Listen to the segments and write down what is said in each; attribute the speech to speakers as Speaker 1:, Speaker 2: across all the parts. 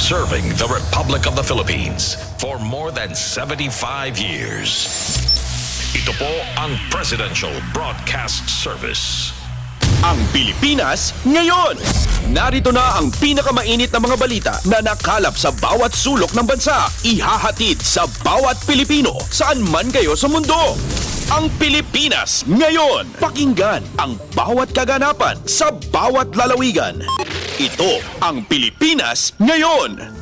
Speaker 1: serving the Republic of the Philippines for more than 75 years. Ito po ang Presidential Broadcast Service.
Speaker 2: Ang Pilipinas ngayon! Narito na ang pinakamainit na mga balita na nakalap sa bawat sulok ng bansa. Ihahatid sa bawat Pilipino saan man kayo sa mundo. Ang Pilipinas ngayon! Pakinggan ang bawat kaganapan sa bawat lalawigan. Ito ang Pilipinas ngayon!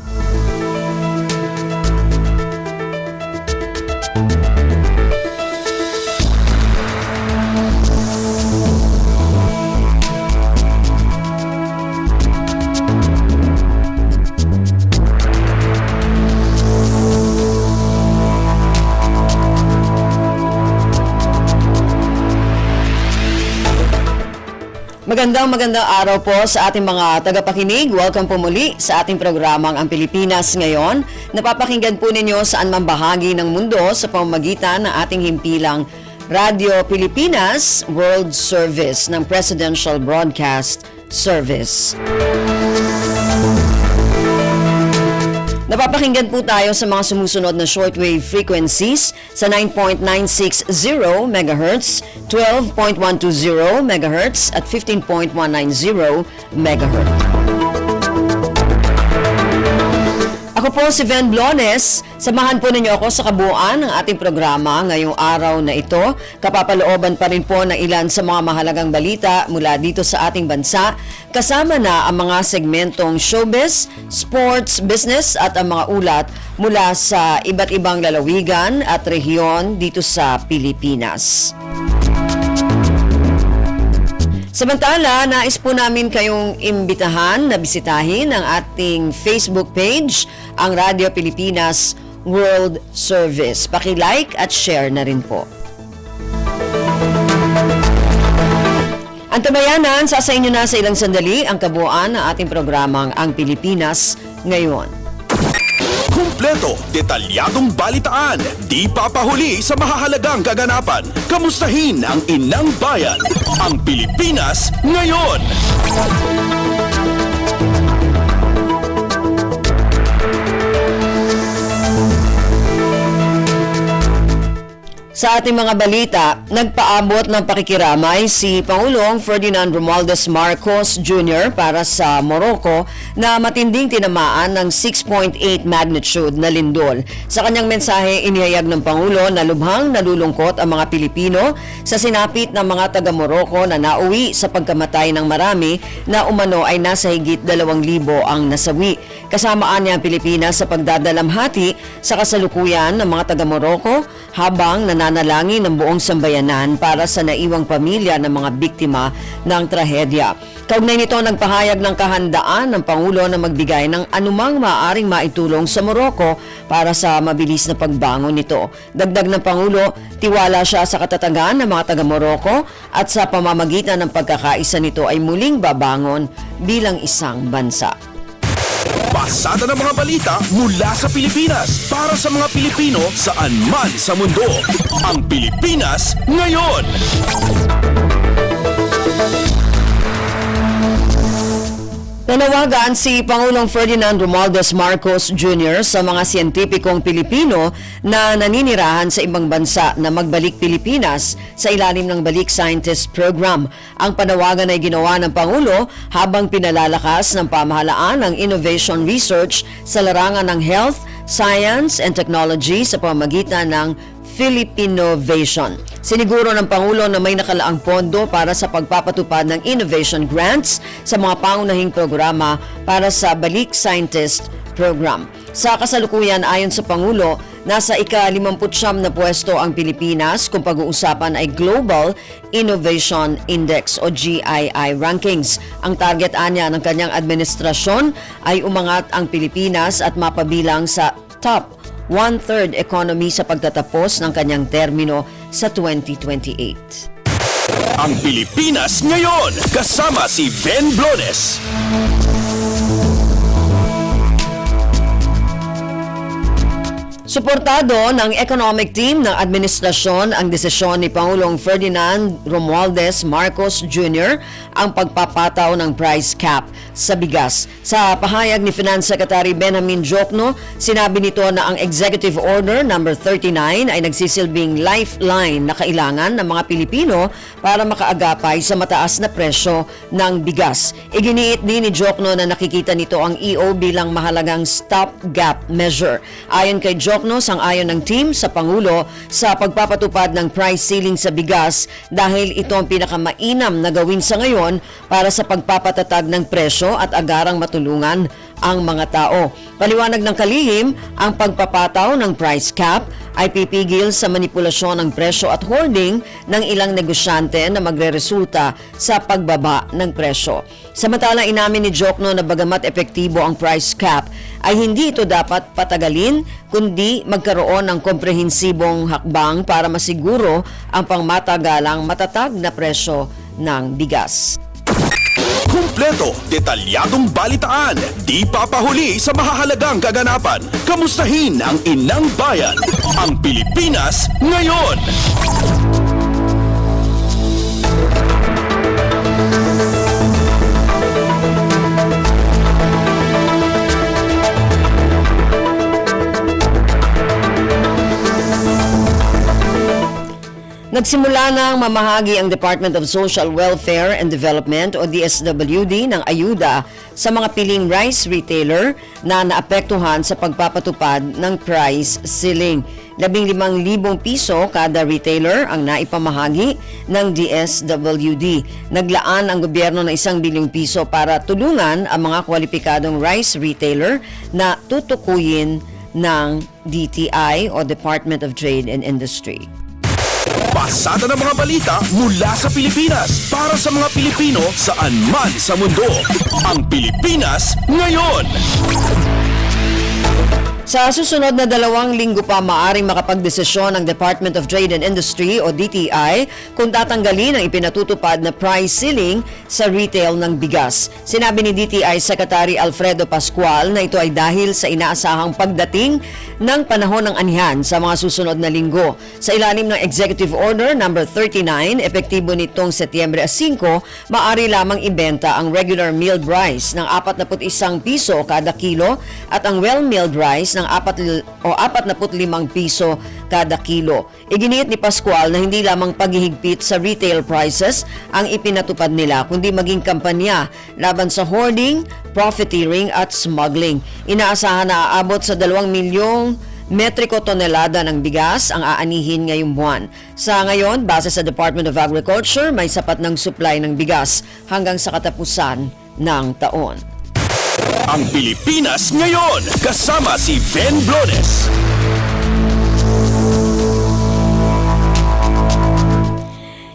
Speaker 3: Magandang araw po sa ating mga tagapakinig. Welcome po muli sa ating programang Ang Pilipinas Ngayon. Napapakinggan po ninyo saan man bahagi ng mundo sa pamamagitan ng ating himpilang Radio Pilipinas World Service ng Presidential Broadcast Service. Napapakinggan po tayo sa mga sumusunod na shortwave frequencies sa 9.960 MHz, 12.120 MHz at 15.190 MHz. Ako po si Ven Blones. Samahan po ninyo ako sa kabuuan ng ating programa ngayong araw na ito. Kapapalooban pa rin po ng ilan sa mga mahalagang balita mula dito sa ating bansa. Kasama na ang mga segmentong showbiz, sports, business at ang mga ulat mula sa iba't ibang lalawigan at rehiyon dito sa Pilipinas. Samantala, nais po namin kayong imbitahan na bisitahin ang ating Facebook page, ang Radio Pilipinas World Service. Paki-like at share na rin po. Antabayanan, sa inyo na sa ilang sandali ang kabuuan ng ating programang Ang Pilipinas Ngayon.
Speaker 2: Kumpleto, detalyadong balitaan, di papahuli sa mahahalagang kaganapan. Kamustahin ang inang bayan, ang Pilipinas ngayon.
Speaker 3: Sa ating mga balita, nagpaabot ng pakikiramay si Pangulong Ferdinand Romualdez Marcos Jr. para sa Morocco na matinding tinamaan ng 6.8 magnitude na lindol. Sa kanyang mensahe, inihayag ng Pangulo na lubhang nalulungkot ang mga Pilipino sa sinapit ng mga taga-Morocco na nauwi sa pagkamatay ng marami na umano ay nasa higit 2,000 ang nasawi. Kasamaan niya ang Pilipinas sa pagdadalamhati sa kasalukuyan ng mga taga-Morocco habang nananalangin ng buong sambayanan para sa naiwang pamilya ng mga biktima ng trahedya. Kaugnay nito, nagpahayag ng kahandaan ng Pangulo na magbigay ng anumang maaaring maitulong sa Morocco para sa mabilis na pagbangon nito. Dagdag ng Pangulo, tiwala siya sa katatagan ng mga taga-Morocco at sa pamamagitan ng pagkakaisa nito ay muling babangon bilang isang bansa.
Speaker 2: Pasada ng mga balita mula sa Pilipinas para sa mga Pilipino saan man sa mundo. Ang Pilipinas ngayon.
Speaker 3: Nanawagan si Pangulong Ferdinand Romualdez Marcos Jr. sa mga siyentipikong Pilipino na naninirahan sa ibang bansa na magbalik Pilipinas sa ilalim ng Balik Scientist Program. Ang panawagan ay ginawa ng Pangulo habang pinalalakas ng pamahalaan ng innovation research sa larangan ng health, science and technology sa pamamagitan ng Philippinovation. Siniguro ng Pangulo na may nakalaang pondo para sa pagpapatupad ng innovation grants sa mga pangunahing programa para sa Balik Scientist Program. Sa kasalukuyan, ayon sa Pangulo, nasa ika-59 na pwesto ang Pilipinas kung pag-uusapan ay Global Innovation Index o GII rankings. Ang target anya ng kanyang administrasyon ay umangat ang Pilipinas at mapabilang sa top 1/3 economy sa pagtatapos ng kanyang termino sa 2028.
Speaker 2: Ang Pilipinas ngayon, kasama si Ven Blones.
Speaker 3: Suportado ng economic team ng administrasyon ang desisyon ni Pangulong Ferdinand Romualdez Marcos Jr. ang pagpapataw ng price cap sa bigas. Sa pahayag ni Finance Secretary Benjamin Diokno, sinabi nito na ang Executive Order No. 39 ay nagsisilbing lifeline na kailangan ng mga Pilipino para makaagapay sa mataas na presyo ng bigas. Iginiit din ni Diokno na nakikita nito ang EO bilang mahalagang stopgap measure. Ayon kay Diokno, sang-ayon ng team sa Pangulo sa pagpapatupad ng price ceiling sa bigas dahil ito ang pinakamainam na gawin sa ngayon para sa pagpapatatag ng presyo at agarang matulungan ang mga tao. Paliwanag ng kalihim, ang pagpapataw ng price cap ay pipigil sa manipulasyon ng presyo at hoarding ng ilang negosyante na magreresulta sa pagbaba ng presyo. Samantalang inamin ni Diokno na bagamat epektibo ang price cap, ay hindi ito dapat patagalin kundi magkaroon ng komprehensibong hakbang para masiguro ang pangmatagalang matatag na presyo ng bigas.
Speaker 2: Kumpleto, detalyadong balitaan, di papahuli sa mahahalagang kaganapan. Kamustahin ang inang bayan, ang Pilipinas ngayon.
Speaker 3: Nagsimula nang mamahagi ang Department of Social Welfare and Development o DSWD ng ayuda sa mga piling rice retailer na naapektuhan sa pagpapatupad ng price ceiling. 15,000 piso kada retailer ang naipamahagi ng DSWD. Naglaan ang gobyerno ng 1 bilyong piso para tulungan ang mga kwalipikadong rice retailer na tutukuyin ng DTI o Department of Trade and Industry.
Speaker 2: Pasada ng mga balita mula sa Pilipinas para sa mga Pilipino saan man sa mundo. Ang Pilipinas ngayon.
Speaker 3: Sa susunod na 2 linggo pa maaring makapagdesisyon ang Department of Trade and Industry o DTI kung tatanggalin ang ipinatutupad na price ceiling sa retail ng bigas. Sinabi ni DTI Secretary Alfredo Pascual na ito ay dahil sa inaasahang pagdating ng panahon ng anihan sa mga susunod na linggo. Sa ilalim ng Executive Order No. 39, epektibo nitong Setyembre 5, maaari lamang ibenta ang regular milled rice ng 41 piso kada kilo at ang well-milled rice ng 45 piso kada kilo. Iginiit ni Pascual na hindi lamang paghihigpit sa retail prices ang ipinatupad nila, kundi maging kampanya laban sa hoarding, profiteering at smuggling. Inaasahan na aabot sa 2 milyong metriko tonelada ng bigas ang aanihin ngayong buwan. Sa ngayon, base sa Department of Agriculture, may sapat ng supply ng bigas hanggang sa katapusan ng taon.
Speaker 2: Ang Pilipinas ngayon, kasama si Ben Blones.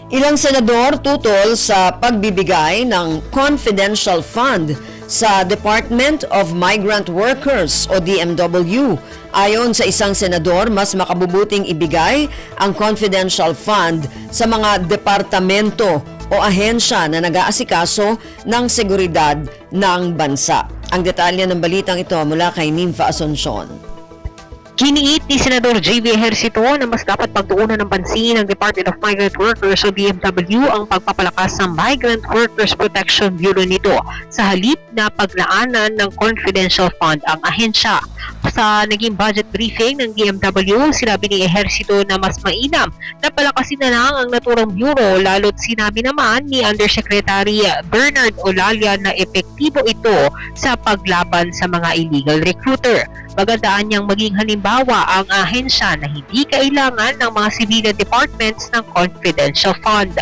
Speaker 3: Ilang senador tutol sa pagbibigay ng confidential fund sa Department of Migrant Workers o DMW. Ayon sa isang senador, mas makabubuting ibigay ang confidential fund sa mga departamento o ahensya na nag-aasikaso ng seguridad ng bansa. Ang detalye ng balitang ito mula kay Ninfa Asuncion.
Speaker 4: Giniit ni Senador J.V. Ejercito na mas dapat pagtuunan ng pansin ng Department of Migrant Workers o DMW ang pagpapalakas ng Migrant Workers Protection Bureau nito sa halip na paglaanan ng confidential fund ang ahensya. Sa naging budget briefing ng DMW, sinabi ni Ejercito na mas mainam na palakasin na lang ang naturang bureau, lalo't sinabi naman ni Undersecretary Bernard Olalia na epektibo ito sa paglaban sa mga illegal recruiter. Magandaan niyang maging halimbawa ang ahensya na hindi kailangan ng mga civilian departments ng confidential fund.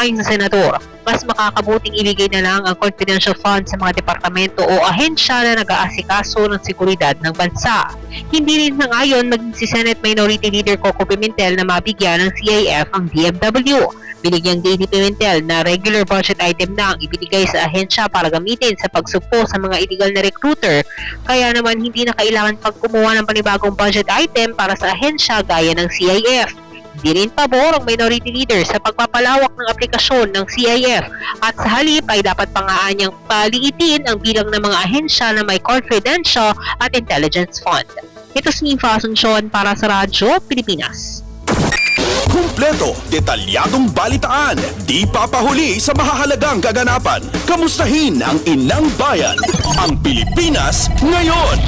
Speaker 4: Ayon sa senador, mas makakabuting ibigay na lang ang confidential fund sa mga departamento o ahensya na nag-aasikaso ng seguridad ng bansa. Hindi rin sangayon maging si Senate Minority Leader Coco Pimentel na mabigyan ng CIF ang DMW. Binigyang din ni Pimentel na regular budget item na ang ibinigay sa ahensya para gamitin sa pagsugpo sa mga illegal na recruiter, kaya naman hindi na kailangan pagkumuha ng panibagong budget item para sa ahensya gaya ng CIF. Hindi rin pabor ang Minority Leader sa pagpapalawak ng aplikasyon ng CIF at sa halip ay dapat pangaanyang paliitin ang bilang ng mga ahensya na may confidential at intelligence fund. Ito si Nifa Asuncion para sa Radyo Pilipinas.
Speaker 2: Kumpleto, detalyadong balitaan, di papahuli sa mahahalagang kaganapan. Kamustahin ang inang bayan, ang Pilipinas ngayon.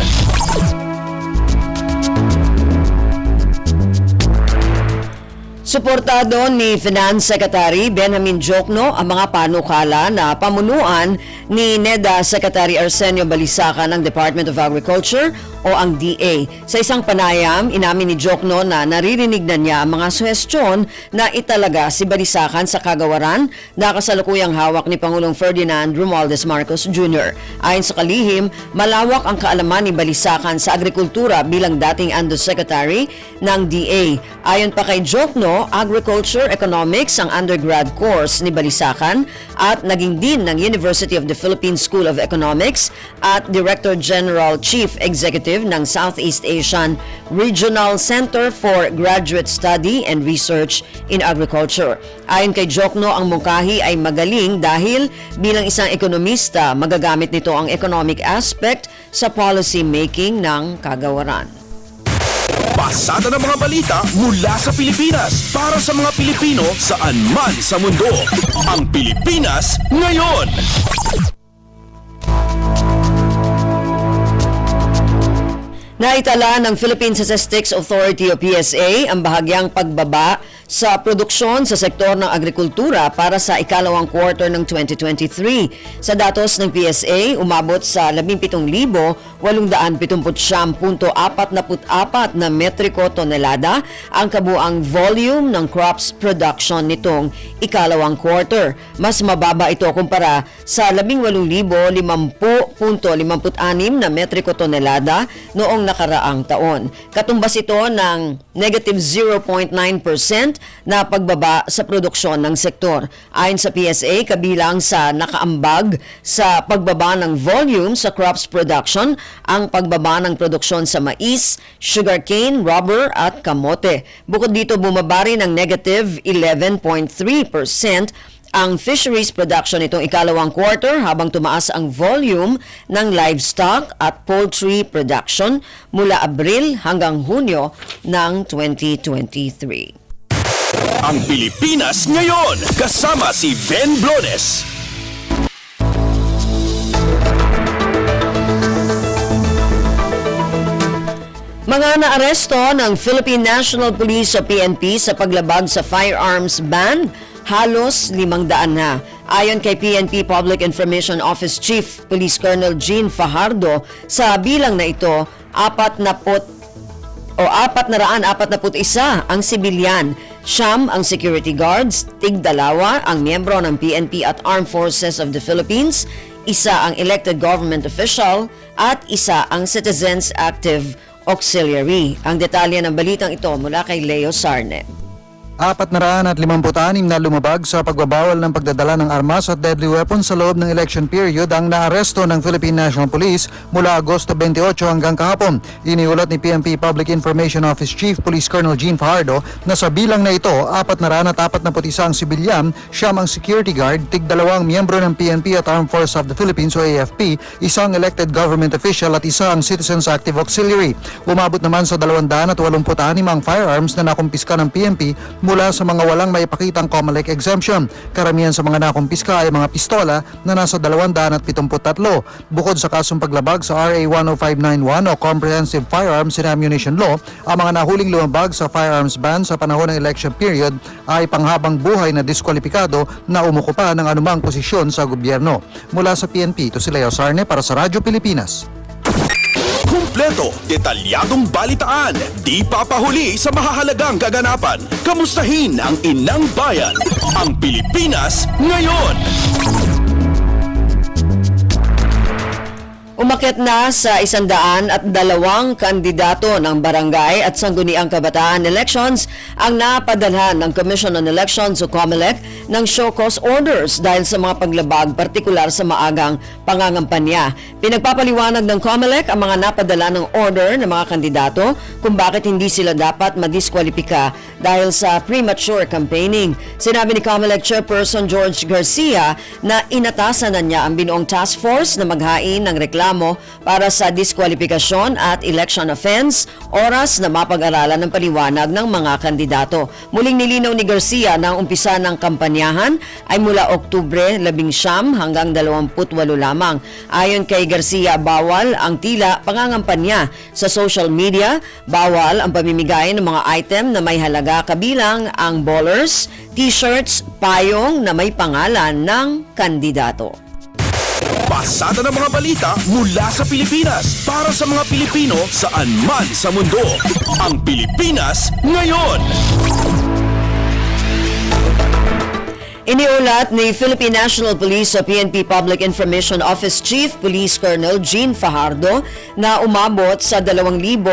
Speaker 3: Suportado ni Finance Secretary Benjamin Diokno ang mga panukala na pamunuan ni NEDA Secretary Arsenio Balisacan ng Department of Agriculture o ang DA. Sa isang panayam, inamin ni Diokno na naririnig na niya ang mga suhestyon na italaga si Balisacan sa kagawaran na kasalukuyang hawak ni Pangulong Ferdinand Romualdez Marcos Jr. Ayon sa kalihim, malawak ang kaalaman ni Balisacan sa agrikultura bilang dating Undersecretary ng DA. Ayon pa kay Diokno, Agriculture Economics ang undergrad course ni Balisacan at naging Dean ng University of the Philippines School of Economics at Director General Chief Executive ng Southeast Asian Regional Center for Graduate Study and Research in Agriculture. Ayon kay Diokno, ang mungkahi ay magaling dahil bilang isang ekonomista, magagamit nito ang economic aspect sa policy making ng kagawaran.
Speaker 2: Pasada ng mga balita mula sa Pilipinas para sa mga Pilipino saan man sa mundo. Ang Pilipinas ngayon.
Speaker 3: Naitala ng Philippine Statistics Authority o PSA ang bahagyang pagbaba sa produksyon sa sektor ng agrikultura para sa ikalawang quarter ng 2023. Sa datos ng PSA, umabot sa 17,879.44 na metriko tonelada ang kabuang volume ng crops production nitong ikalawang quarter. Mas mababa ito kumpara sa 18,050.56 na metriko tonelada noong nakaraang taon. Katumbas ito ng negative 0.9% na pagbaba sa produksyon ng sektor. Ayon sa PSA, kabilang sa nakaambag sa pagbaba ng volume sa crops production, ang pagbaba ng produksyon sa mais, sugarcane, rubber at kamote. Bukod dito, bumaba rin ng negative 11.3% ang fisheries production itong ikalawang quarter habang tumaas ang volume ng livestock at poultry production mula Abril hanggang Hunyo ng 2023.
Speaker 2: Ang Pilipinas ngayon, kasama si Ben Blones.
Speaker 3: Mga naaresto ng Philippine National Police o PNP sa paglabag sa firearms ban, halos 500 na. Ayon kay PNP Public Information Office Chief Police Colonel Jean Fajardo, sa bilang na ito, 441 ang sibilyan, 9 ang security guards, 2 ang miyembro ng PNP at Armed Forces of the Philippines, 1 ang elected government official at 1 ang Citizens Active Auxiliary. Ang detalye ng balitang ito mula kay Leo Sarne.
Speaker 5: 456 na lumabag sa pagbabawal ng pagdadala ng armas at deadly weapons sa loob ng election period ang naaresto ng Philippine National Police mula Agosto 28 hanggang kahapon. Iniulat ni PNP Public Information Office Chief Police Colonel Jean Fajardo na sa bilang na ito, 441 ang sibilyan, 9 ang security guard, 2 miyembro ng PNP at Armed Forces of the Philippines o AFP, 1 elected government official at 1 ang Citizens Active Auxiliary. Umabot naman sa 286 ang firearms na nakumpiska ng PNP mula sa mga walang maipakitang COMELEC exemption. Karamihan sa mga nakumpiska ay mga pistola na nasa 273. Bukod sa kasong paglabag sa RA 10591 o Comprehensive Firearms and Ammunition Law, ang mga nahuling lumabag sa firearms ban sa panahon ng election period ay panghabang buhay na diskwalipikado na umukupa ng anumang posisyon sa gobyerno. Mula sa PNP, ito si Leo Sarne para sa Radyo Pilipinas.
Speaker 2: Kumpleto, detalyadong balitaan, di papahuli sa mahahalagang kaganapan. Kamustahin ang inang bayan, ang Pilipinas ngayon.
Speaker 3: Umakyat na sa 102 kandidato ng barangay at sangguniang kabataan elections ang napadalhan ng Commission on Elections o COMELEC ng show cause orders dahil sa mga paglabag, partikular sa maagang pangangampanya. Pinagpapaliwanag ng COMELEC ang mga napadala ng order ng mga kandidato kung bakit hindi sila dapat madiskwalipika dahil sa premature campaigning. Sinabi ni COMELEC Chairperson George Garcia na inatasan na niya ang binuong task force na maghain ng reklamo reklamo para sa diskwalifikasyon at election offense, oras na mapag-aralan ng paliwanag ng mga kandidato. Muling nilinaw ni Garcia na ang umpisa ng kampanyahan ay mula Oktubre 19 hanggang 28 lamang. Ayon kay Garcia, bawal ang tila pangangampanya sa social media, bawal ang pamimigay ng mga item na may halaga kabilang ang ballers, t-shirts, payong na may pangalan ng kandidato.
Speaker 2: Pasada ng mga balita mula sa Pilipinas para sa mga Pilipino saan man sa mundo. Ang Pilipinas Ngayon.
Speaker 3: Iniulat ni Philippine National Police o PNP Public Information Office Chief Police Colonel Jean Fajardo na umabot sa 2,800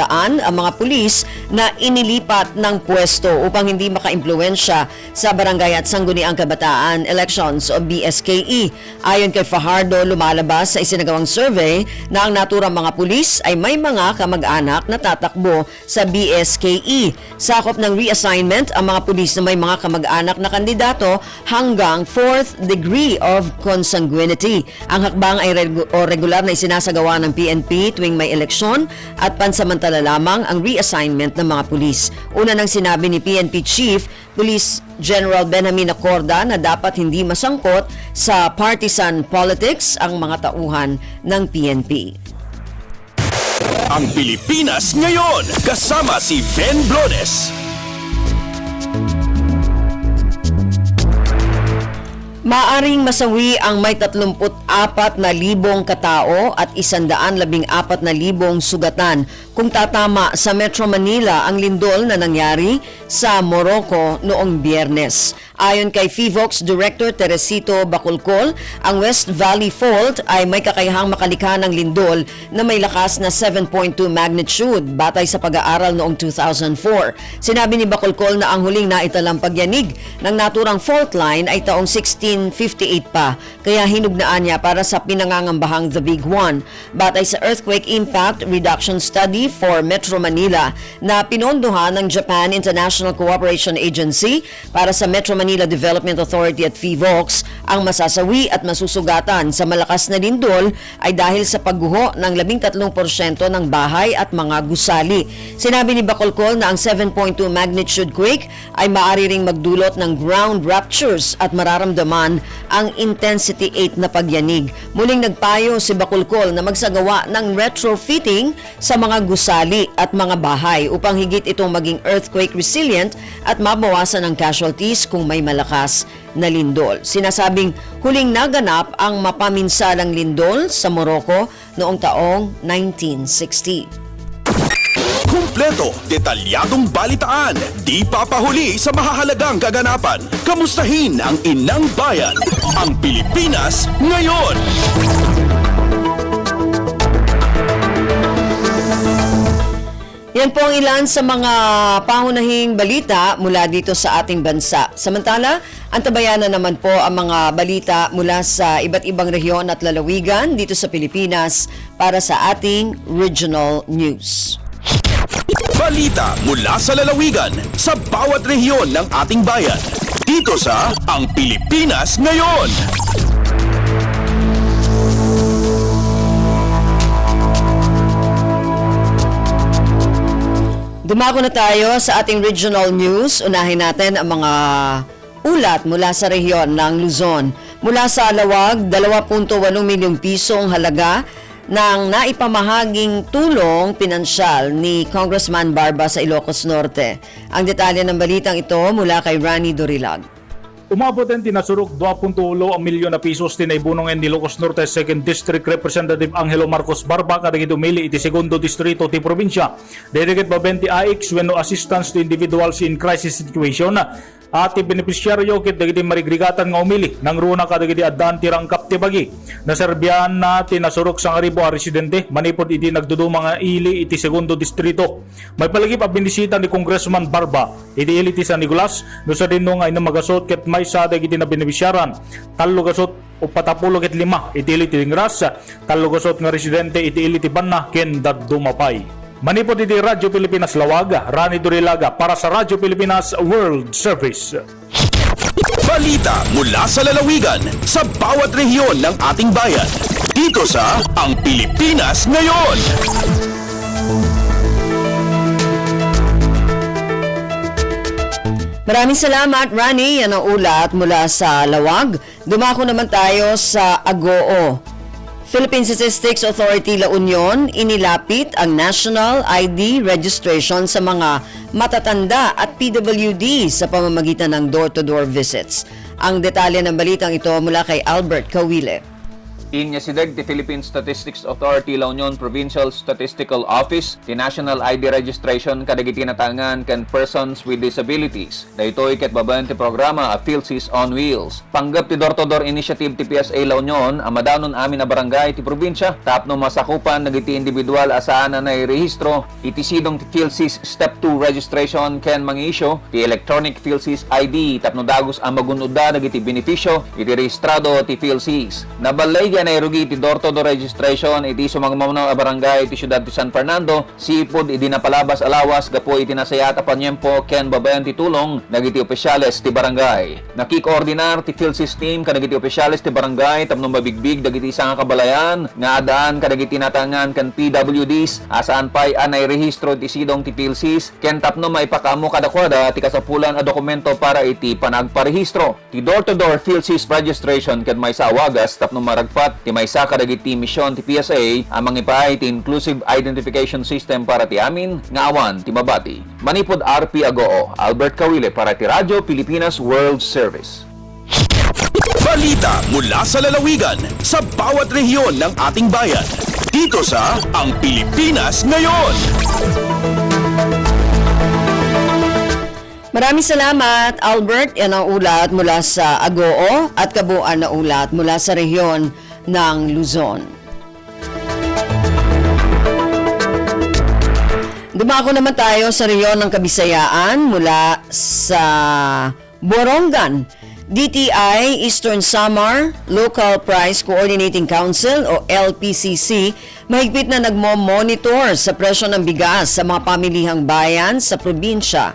Speaker 3: ang mga pulis na inilipat ng pwesto upang hindi maka-impluwensya sa Barangay at Sangguniang Kabataan Elections o BSKE. Ayon kay Fajardo, lumalabas sa isinagawang survey na ang naturang mga pulis ay may mga kamag-anak na tatakbo sa BSKE. Sakop ng reassignment ang mga pulis na may mga kamag-anak na kandidato hanggang 4th degree of consanguinity. Ang hakbang ay regular na isinasagawa ng PNP tuwing may eleksyon at pansamantala lamang ang reassignment ng mga pulis. Una nang sinabi ni PNP Chief Police General Benjamin Acorda na dapat hindi masangkot sa partisan politics ang mga tauhan ng PNP.
Speaker 2: Ang Pilipinas Ngayon kasama si Ben Blones.
Speaker 3: Maaring masawi ang may 34,000 katao at 114,000 sugatan kung tatama sa Metro Manila ang lindol na nangyari sa Morocco noong Biyernes. Ayon kay FIVOX Director Teresito Bacolcol, ang West Valley Fault ay may kakayahang makalikha ng lindol na may lakas na 7.2 magnitude batay sa pag-aaral noong 2004. Sinabi ni Bacolcol na ang huling naitalang pagyanig ng naturang fault line ay taong 1658 pa, kaya hinugnaan niya para sa pinangangambahang The Big One. Batay sa Earthquake Impact Reduction Study for Metro Manila na pinondohan ng Japan International Cooperation Agency para sa Metro Manila Development Authority at FIVOX, ang masasawi at masusugatan sa malakas na lindol ay dahil sa pagguho ng 13% ng bahay at mga gusali. Sinabi ni Bacolcol na ang 7.2 magnitude quake ay maaari ring magdulot ng ground ruptures at mararamdaman ang intensity 8 na pagyanig. Muling nagpayo si Bacolcol na magsagawa ng retrofitting sa mga gusali at mga bahay upang higit itong maging earthquake resilient at mabawasan ang casualties kung may malakas na lindol. Sinasabing huling naganap ang mapaminsalang lindol sa Morocco noong taong 1960.
Speaker 2: Kumpleto, detalyadong balitaan, di papahuli sa mahahalagang kaganapan. Kamustahin ang inang bayan, ang Pilipinas Ngayon.
Speaker 3: Yan po ang ilan sa mga pangunahing balita mula dito sa ating bansa. Samantala, antabayanan naman po ang mga balita mula sa iba't ibang rehiyon at lalawigan dito sa Pilipinas para sa ating regional news.
Speaker 2: Balita mula sa lalawigan sa bawat rehiyon ng ating bayan. Dito sa Ang Pilipinas Ngayon.
Speaker 3: Dumako na tayo sa ating regional news. Unahin natin ang mga ulat mula sa rehiyon ng Luzon. Mula sa Alawag, 2.8 milyong pisong halaga ng naipamahaging tulong pinansyal ni Congressman Barba sa Ilocos Norte. Ang detalye ng balitang ito mula kay Rani Dorilag.
Speaker 6: Umabot ang tinasurok 2.8 milyon na pisos tinaibunong ni Ilocos Norte 2nd District Representative Angelo Marcos Barba kadagit umili iti segundo distrito ti probinsya. Dedicate ba 20 AX when no assistance to individuals in crisis situation at beneficiaryo kit dagiti marigrigatan nga umili nang runa kadagiti addan ti rangkap ti bagi. Naserbihan na tinasurok sang aribo a residente manipod iti nagdudumang nga ili iti segundo distrito. May palagip a binisita ni Congressman Barba iti ili ti San Nicolas no sa dinno nga inamagasot ket may sa dagiti na beneficiaran. Talo gasot o patapulo ket 5 iti ili ti Ringras, talo gasot nga residente iti ili ti Banna ken Dadumapay. Manipod iti Radyo Pilipinas Lawag, Rani Dorilaga para sa Radyo Pilipinas World Service.
Speaker 2: Balita mula sa lalawigan sa bawat rehiyon ng ating bayan. Dito sa Ang Pilipinas Ngayon.
Speaker 3: Maraming salamat, Rani. Yan ang ulat mula sa Lawag. Dumako naman tayo sa Agoo. Philippine Statistics Authority La Union inilapit ang National ID Registration sa mga matatanda at PWD sa pamamagitan ng door-to-door visits. Ang detalye ng balitang ito mula kay Albert Kawile.
Speaker 7: Inyasideg ti Philippine Statistics Authority La Union Provincial Statistical Office ti National ID Registration kadagiti natangan kan persons with disabilities. Daytoy ket babaen ti programa a PhilSys on Wheels. Panggap ti door-to-door initiative ti PSA La Union ang madanon amin na barangay ti probinsya tapno masakupan dagiti individual asaan na nairehistro iti sidong ti PhilSys Step 2 registration ken mangisyo ti electronic PhilSys ID tapno dagos ang magunudda dagiti benepisyo iti rehistrado ti PhilSys. Nabalay na irugi ti door-to-door registration iti sumangmamnaw a barangay ti siyudad ti San Fernando sipud idi napalabas alawas gapo iti nasayat a panyempo ken babayan ti tulong dagiti opisyales ti barangay. Nakikoordinar ti PhilSys team kadagiti opisyales ti barangay tapno mabigbig dagiti isang kabalayan nga adaan kadagiti natangan ken PWDs asaan pay anay rehistro ti sidong ti PhilSys ken tapno maipakamo kadakwada ti kasapulan a dokumento para iti panagparehistro. Ti door-to-door PhilSys registration ken may sawagas tapno maragpat ti maysa kadagiti misyon ti PSA ang mangipaay ti Inclusive Identification System para ti amin nga awan ti mabati. Manipod RP Agoo, Albert Kawile para ti Radyo Pilipinas World Service.
Speaker 2: Balita mula sa lalawigan sa bawat rehiyon ng ating bayan. Dito sa Ang Pilipinas Ngayon.
Speaker 3: Maraming salamat, Albert. Yan ang ulat mula sa Agoo at kabuuan na ulat mula sa rehiyon ng Luzon. Dumako naman tayo sa rehiyon ng Kabisayaan mula sa Borongan. DTI, Eastern Samar Local Price Coordinating Council o LPCC, mahigpit na nagmo-monitor sa presyo ng bigas sa mga pamilihang bayan sa probinsya.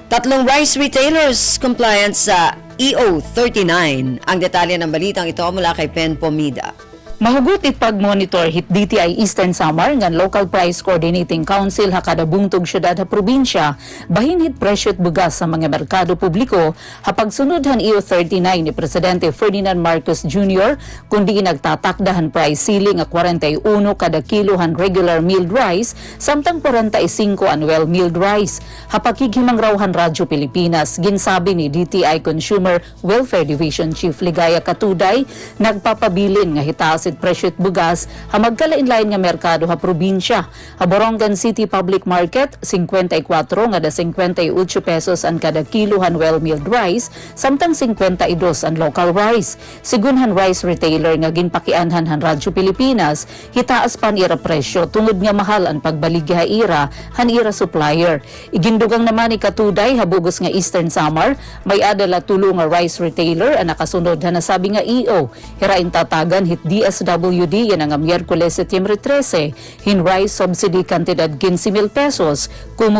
Speaker 3: 3 rice retailers compliant sa EO 39. Ang detalye ng balitang ito mula kay Pen Pomida.
Speaker 8: Mahugutit pag-monitor hit DTI Eastern Samar ngan Local Price Coordinating Council hakada bungtog syudad ha probinsya bahin hit presyo't bugas sa mga merkado publiko hapagsunodhan EO 39 ni Presidente Ferdinand Marcos Jr. kundi nagtatakdahan price ceiling a 41 kada kilohan regular milled rice samtang 45 ang well milled rice. Hapakigimang rawhan Radyo Pilipinas ginsabi ni DTI Consumer Welfare Division Chief Ligaya Katuday nagpapabilin nga hitaas presyo't bugas ha magkalain-lain nga merkado ha probinsya. Ha Borongan City Public Market 54 nga da 58 pesos ang kada kilohan well milled rice samtang 52 ang local rice. Sigunhan rice retailer nga ginpakianhan han Radyo Pilipinas hitaas pan ira presyo tungod nga mahal ang pagbaligya ira han ira supplier. Igindugang naman ni Katuday habugos nga Eastern Samar may adala tulo nga rice retailer ang nakasunod ha nasabi nga EO hirain tatagan hit DSWD yan ang Miyerkules Setyembre 13 hin rice subsidy kantidad 15,000 pesos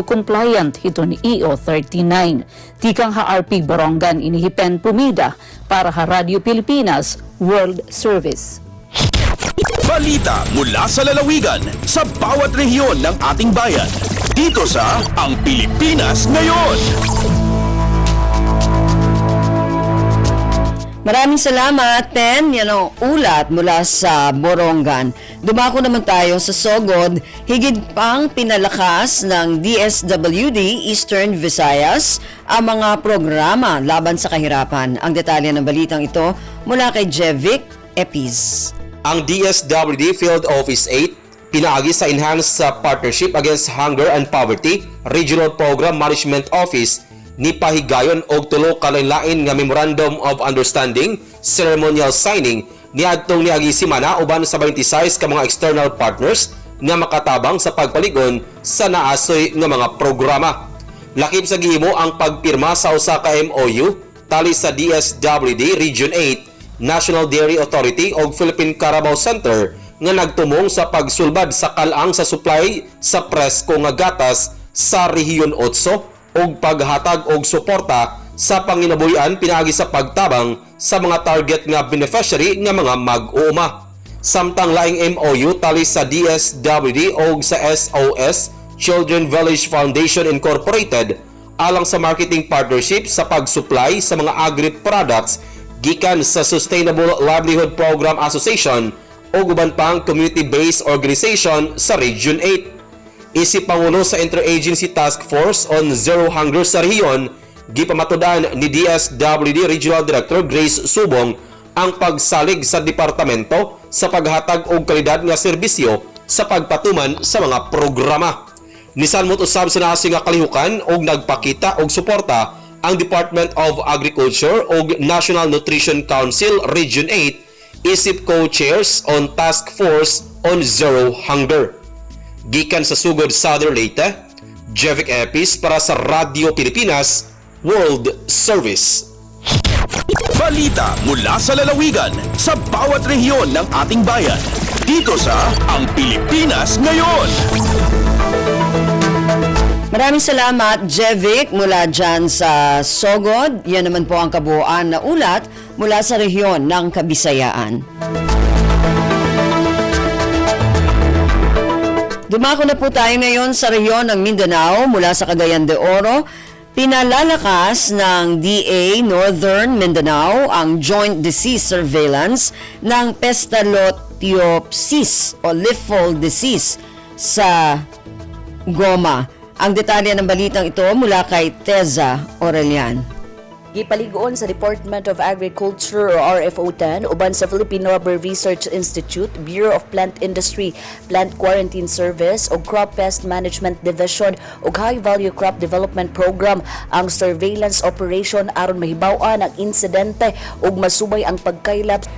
Speaker 8: compliant hito ni EO 39. Tikang HRP Borongan inihipen Pumida para ha Radyo Pilipinas World Service.
Speaker 2: Balita mula sa lalawigan sa bawat rehiyon ng ating bayan. Dito sa Ang Pilipinas Ngayon.
Speaker 3: Maraming salamat, Pen. Yan ang ulat mula sa Borongan. Dumako naman tayo sa Sogod. Higit pang pinalakas ng DSWD Eastern Visayas ang mga programa laban sa kahirapan. Ang detalye ng balitang ito mula kay Jevic Epiz.
Speaker 9: Ang DSWD Field Office 8 pinaagi sa Enhanced Partnership Against Hunger and Poverty Regional Program Management Office ni pahigayon og tulo ka lain nga Memorandum of Understanding ceremonial signing niadtong niagi semana uban sa 26 ka mga external partners nga makatabang sa pagpaligon sa naasoy nga mga programa. Lakip sa gihimo ang pagpirma sa usa ka MOU tali sa DSWD Region 8, National Dairy Authority ug Philippine Carabao Center nga nagtumong sa pagsulbad sa kalaang sa supply sa presko nga gatas sa Rehiyon 8 og paghatag og suporta Sa panginabuhian pinaagi sa pagtabang sa mga target nga beneficiary nga mga mag-uuma. Samtang laing MOU tali sa DSWD o sa SOS Children Village Foundation Incorporated alang sa marketing partnership sa pag-supply sa mga agri-products gikan sa Sustainable Livelihood Program Association o guban pang community-based organization sa Region 8. Isip Pangulo sa Interagency Task Force on Zero Hunger sa rehiyon, gipamatudan ni DSWD Regional Director Grace Subong ang pagsalig sa departamento sa paghatag og kalidad nga serbisyo sa pagpatuman sa mga programa. Nisalmot usab sa nasing nga kalihukan og nagpakita og suporta ang Department of Agriculture og National Nutrition Council Region 8 isip co-chairs on Task Force on Zero Hunger. Gikan sa sugod Southern Leyte, Jevic Epis para sa Radio Pilipinas World Service.
Speaker 2: Balita mula sa lalawigan sa bawat rehiyon ng ating bayan. Dito sa Ang Pilipinas Ngayon.
Speaker 3: Maraming salamat, Jevic, mula dyan sa Sogod. Yan naman po ang kabuuan na ulat mula sa rehiyon ng Kabisayaan. Dumako na po tayo ngayon sa rehiyon ng Mindanao mula sa Cagayan de Oro. Pinalalakas ng DA Northern Mindanao ang Joint Disease Surveillance ng Pestalottiopsis o leaf fold disease sa goma. Ang detalye ng balitang ito mula kay Teza Aurelian.
Speaker 10: Gipaligoon sa Department of Agriculture o RFO-10 uban sa Philippine Rubber Research Institute, Bureau of Plant Industry, Plant Quarantine Service o Crop Pest Management Division o High Value Crop Development Program ang surveillance operation aron mahibaw-an ang insidente ug masubay ang pagkaylap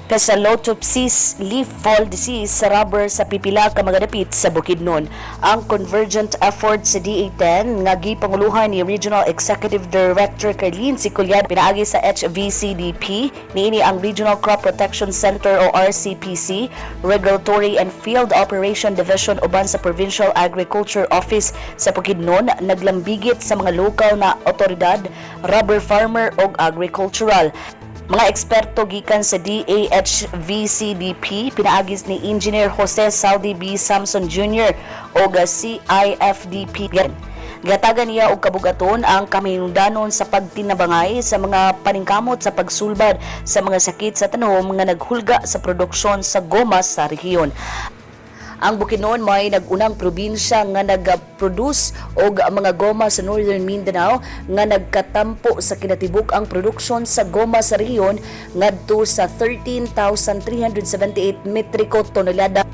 Speaker 10: Pestalottiopsis leaf fall disease sa rubber sa pipila ka mga dapit sa Bukidnon. Ang convergent effort sa DA-10 nga gipanguluhan ni Regional Executive Director Carlene Siculian pinaagi sa HVCDP niini ang Regional Crop Protection Center o RCPC, Regulatory and Field Operation Division uban sa Provincial Agriculture Office sa Bukidnon naglambigit sa mga lokal na otoridad, rubber farmer ug agricultural. Mga eksperto gikan sa DAHVCDP pinaagis ni Engineer Jose Saudi B. Samson Jr. o CIFDP. Gatagan niya og kabugaton ang kamahinungdanon sa pagtinabangay sa mga paningkamot sa pagsulbad sa mga sakit sa tanom nga naghulga sa produksyon sa goma sa rehiyon. Ang Bukidnon may nagunang probinsya nga nag-produce og mga goma sa Northern Mindanao nga nagkatampo sa kinatibuk ang produksyon sa goma sa rehiyon ngadto sa 13,378 metriko tonelada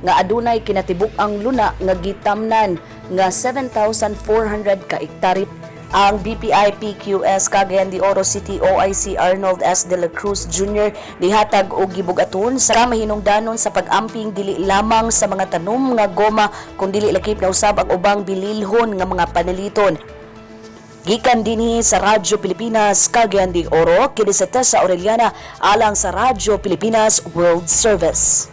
Speaker 10: nga adunay kinatibuk ang luna nga gitamnan nga 7,400 ka hektare. Ang BPI-PQS Cagayan de Oro City OIC Arnold S. de la Cruz Jr. nihatag og gibugaton sa mahinungdanon sa pag-amping dili lamang sa mga tanom nga goma kundi dili lakip na usab ang ubang bililhon nga mga panaliton. Gikan dinhi sa Radyo Pilipinas Cagayan de Oro, kini sa Tessa Aureliana alang sa Radyo Pilipinas World Service.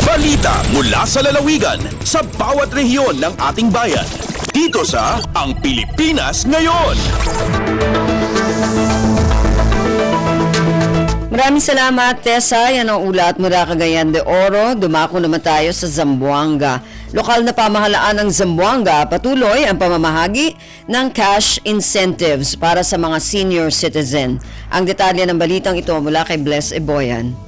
Speaker 2: Balita mula sa lalawigan sa bawat rehiyon ng ating bayan. Dito sa Ang Pilipinas Ngayon.
Speaker 3: Maraming salamat, Tessa. Yan ang ulat mula Cagayan de Oro. Dumako naman tayo sa Zamboanga. Lokal na pamahalaan ng Zamboanga patuloy ang pamamahagi ng cash incentives para sa mga senior citizen. Ang detalye ng balitang ito mula kay Bless Eboyan.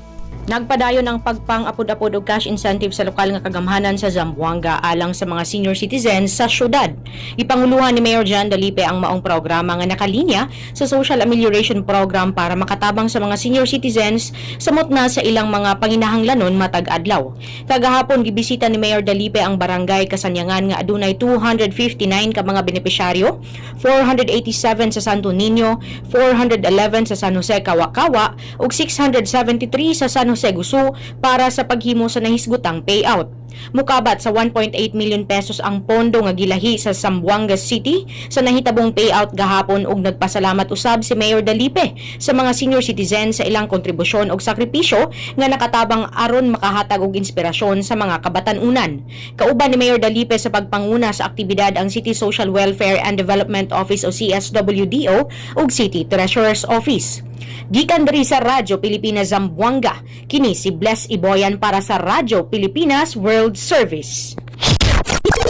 Speaker 11: Nagpadayon ang pagpang-apod-apod og cash incentive sa lokal nga kagamhanan sa Zamboanga alang sa mga senior citizens sa syudad. Ipanguluhan ni Mayor John Dalipe ang maong programa nga nakalinya sa Social Amelioration Program para makatabang sa mga senior citizens samot na sa ilang mga panginahanglanon matag adlaw. Kagahapon gibisita ni Mayor Dalipe ang barangay Kasanyangan nga adunay 259 ka mga benepisyaryo, 487 sa Santo Niño, 411 sa San Jose Kawakawa ug 673 sa San Jose Gusu para sa paghimo sa nahisgutang payout. Mukabat sa 1.8 million pesos ang pondo nga gilahi sa Zamboanga City sa nahitabong payout gahapon ug nagpasalamat usab si Mayor Dalipe sa mga senior citizens sa ilang kontribusyon og sakripisyo nga nakatabang aron makahatag og inspirasyon sa mga kabatanunan. Kauban ni Mayor Dalipe sa pagpanguna sa aktibidad ang City Social Welfare and Development Office o CSWDO ug City Treasurer's Office. Gikan diri sa Radyo Pilipinas Zamboanga, kini si Bless Iboyan para sa Radyo Pilipinas World Service.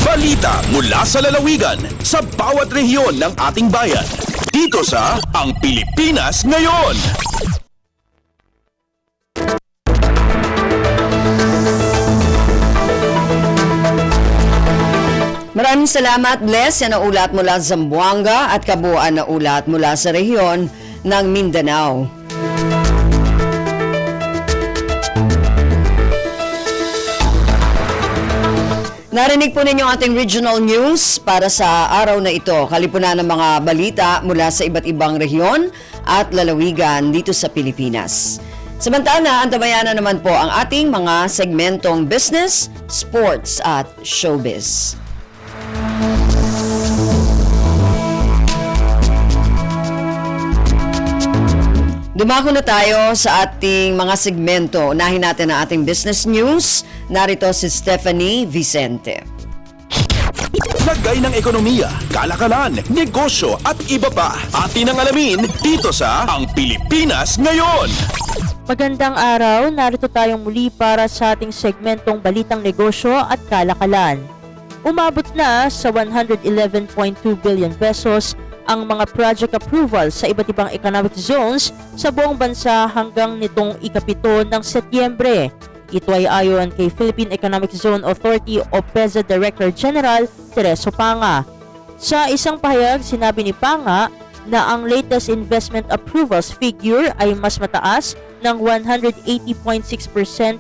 Speaker 2: Balita mula sa lalawigan sa bawat rehiyon ng ating bayan. Dito sa Ang Pilipinas Ngayon.
Speaker 3: Maraming salamat, Bless. Yan ang ulat mula sa Zamboanga at kabuuan na ulat mula sa rehiyon ng Mindanao. Narinig po ninyo ang ating regional news para sa araw na ito. Kalipunan ng mga balita mula sa iba't ibang rehiyon at lalawigan dito sa Pilipinas. Samantala, antabayan na naman po ang ating mga segmentong business, sports at showbiz. Dumako na tayo sa ating mga segmento. Unahin natin ang ating business news. Narito si Stephanie Vicente.
Speaker 2: Lagay ng ekonomiya, kalakalan, negosyo at iba pa. Atin ang alamin dito sa Ang Pilipinas Ngayon.
Speaker 12: Magandang araw, narito tayong muli para sa ating segmentong Balitang Negosyo at Kalakalan. Umabot na sa 111.2 billion pesos ang mga project approval sa iba't ibang economic zones sa buong bansa hanggang nitong ika-7 ng Setyembre. Ito ay ayon kay Philippine Economic Zone Authority o PEZA Director General Tereso Panga. Sa isang pahayag, sinabi ni Panga na ang latest investment approvals figure ay mas mataas ng 180.6%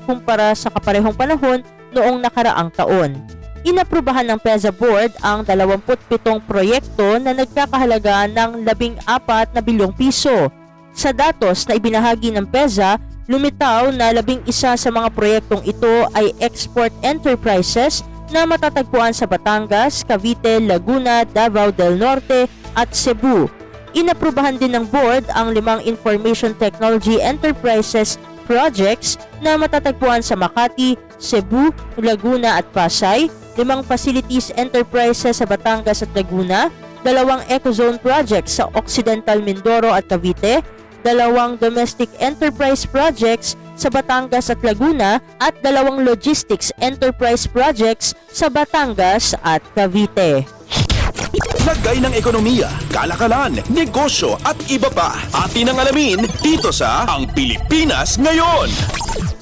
Speaker 12: kumpara sa kaparehong panahon noong nakaraang taon. Inaprubahan ng PEZA Board ang 27 proyekto na nagkakahalaga ng 14 na bilyong piso. Sa datos na ibinahagi ng PEZA, lumitaw na 11 sa mga proyektong ito ay export enterprises na matatagpuan sa Batangas, Cavite, Laguna, Davao del Norte at Cebu. Inaprubahan din ng board ang 5 information technology enterprises projects na matatagpuan sa Makati, Cebu, Laguna at Pasay, 5 facilities enterprises sa Batangas at Laguna, 2 ecozone projects sa Occidental Mindoro at Cavite, 2 domestic enterprise projects sa Batangas at Laguna at 2 logistics enterprise projects sa Batangas at Cavite.
Speaker 2: Lagay ng ekonomiya, kalakalan, negosyo at iba pa. Atin ang alamin dito sa Ang Pilipinas Ngayon.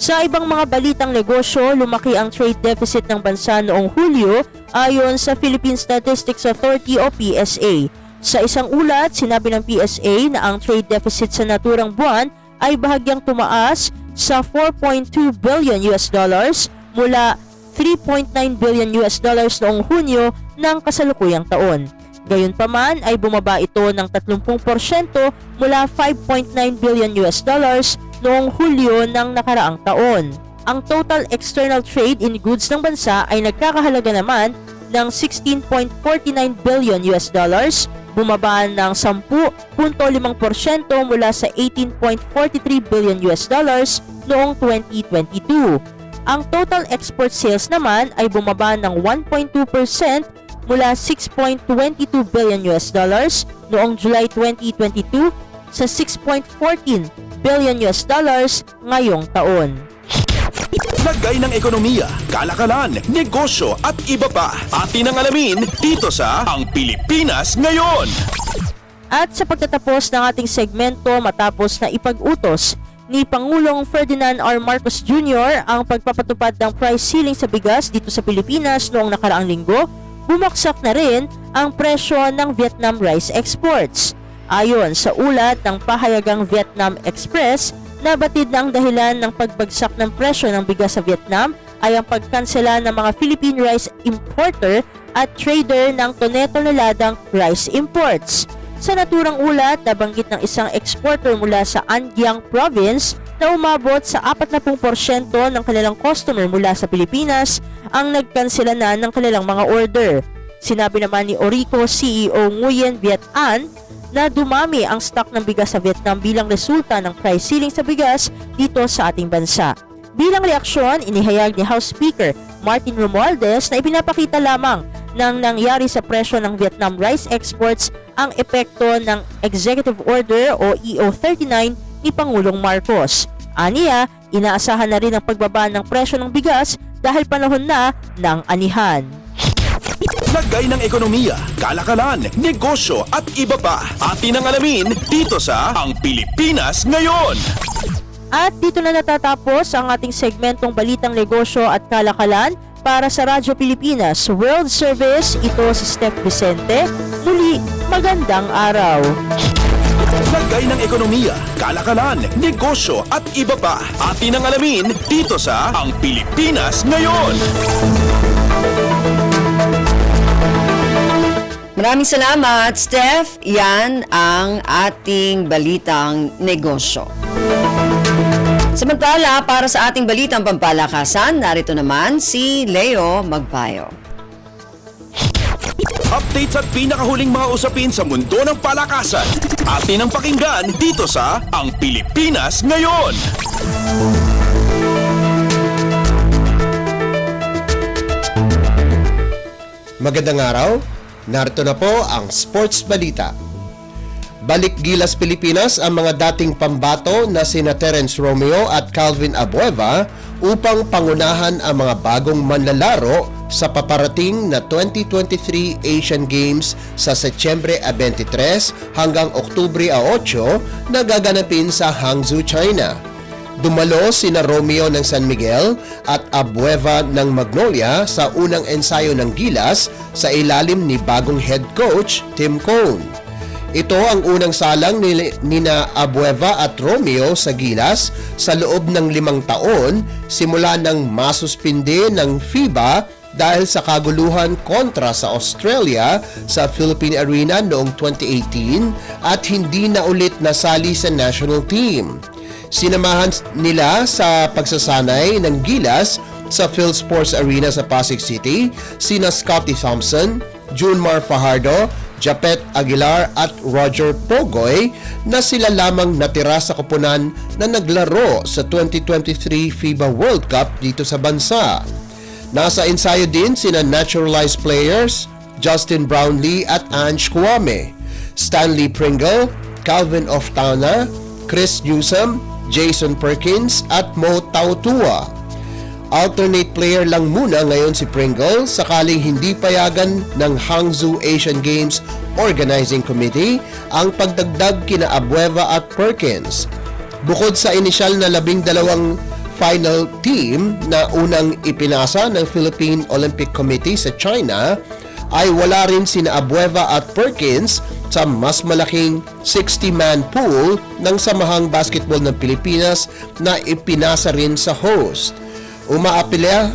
Speaker 12: Sa ibang mga balitang negosyo, lumaki ang trade deficit ng bansa noong Hulyo ayon sa Philippine Statistics Authority o PSA. Sa isang ulat, sinabi ng PSA na ang trade deficit sa naturang buwan ay bahagyang tumaas sa 4.2 billion US dollars mula 3.9 billion US dollars noong Hunyo ng kasalukuyang taon. Gayunpaman ay bumaba ito ng 30% mula 5.9 billion US dollars noong Hulyo ng nakaraang taon. Ang total external trade in goods ng bansa ay nagkakahalaga naman ng 16.49 billion US dollars, bumaba ng 10.5% mula sa 18.43 billion US dollars noong 2022. Ang total export sales naman ay bumaba ng 1.2% mula 6.22 billion US dollars noong July 2022 sa 6.14 billion US dollars ngayong taon.
Speaker 2: Lagay ng ekonomiya, kalakalan, negosyo at iba pa. Atin ang alamin dito sa Ang Pilipinas Ngayon.
Speaker 12: At sa pagtatapos ng ating segmento matapos na ipag-utos ni Pangulong Ferdinand R. Marcos Jr. ang pagpapatupad ng price ceiling sa bigas dito sa Pilipinas noong nakaraang linggo, bumagsak na rin ang presyo ng Vietnam rice exports. Ayon sa ulat ng pahayagang Vietnam Express, nabatid na ang dahilan ng pagbagsak ng presyo ng bigas sa Vietnam ay ang pagkansela ng mga Philippine rice importer at trader ng tonelalang rice imports. Sa naturang ulat, nabanggit ng isang exporter mula sa An Giang Province na umabot sa 40% ng kanilang customer mula sa Pilipinas ang nagkansela na ng kanilang mga order. Sinabi naman ni Orico CEO Nguyen Viet An na dumami ang stock ng bigas sa Vietnam bilang resulta ng price ceiling sa bigas dito sa ating bansa. Bilang reaksyon, inihayag ni House Speaker Martin Romualdez na ipinapakita lamang ng nangyari sa presyo ng Vietnam rice exports ang epekto ng Executive Order o EO39 ni Pangulong Marcos. Aniya, inaasahan na rin ang pagbaba ng presyo ng bigas dahil panahon na ng anihan.
Speaker 2: Lagay ng ekonomiya, kalakalan, negosyo at iba pa. Atin ang alamin dito sa Ang Pilipinas Ngayon.
Speaker 12: At dito na natatapos ang ating segmentong Balitang Negosyo at Kalakalan para sa Radyo Pilipinas World Service. Ito si Steph Vicente. Muli, magandang araw.
Speaker 2: Lagay ng ekonomiya, kalakalan, negosyo at iba pa. Atin ang alamin dito sa Ang Pilipinas Ngayon.
Speaker 3: Maraming salamat, Steph. Yan ang ating balitang negosyo. Samantala, para sa ating balitang pampalakasan, narito naman si Leo Magpayo.
Speaker 2: Updates at pinakahuling mga usapin sa mundo ng palakasan. Atin ang pakinggan dito sa Ang Pilipinas Ngayon.
Speaker 13: Magandang araw. Narito na po ang Sports Balita. Balik Gilas Pilipinas ang mga dating pambato na sina Terence Romeo at Calvin Abueva upang pangunahan ang mga bagong manlalaro sa paparating na 2023 Asian Games sa Setyembre 23 hanggang Oktubre 8 na gaganapin sa Hangzhou, China. Dumalo sina Romeo ng San Miguel at Abueva ng Magnolia sa unang ensayo ng Gilas sa ilalim ni bagong head coach Tim Cone. Ito ang unang salang nina Abueva at Romeo sa Gilas sa loob ng 5 taon simula nang masuspinde ng FIBA dahil sa kaguluhan kontra sa Australia sa Philippine Arena noong 2018 at hindi na ulit nasali sa national team. Sinamahan nila sa pagsasanay ng Gilas sa PhilSports Arena sa Pasig City sina Scotty Thompson, Junmar Fajardo, Japet Aguilar at Roger Pogoy na sila lamang natira sa koponan na naglaro sa 2023 FIBA World Cup dito sa bansa. Nasa ensayo din sina naturalized players Justin Brownlee at Ange Kwame, Stanley Pringle, Calvin Oftana, Chris Newsom, Jason Perkins at Mo Tautua. Alternate player lang muna ngayon si Pringle sakaling hindi payagan ng Hangzhou Asian Games Organizing Committee ang pagdagdag kina Abueva at Perkins. Bukod sa inisyal na 12 final team na unang ipinasa ng Philippine Olympic Committee sa China, ay wala rin sina Abueva at Perkins sa mas malaking 60-man pool ng Samahang Basketball ng Pilipinas na ipinasa rin sa host. Umaapela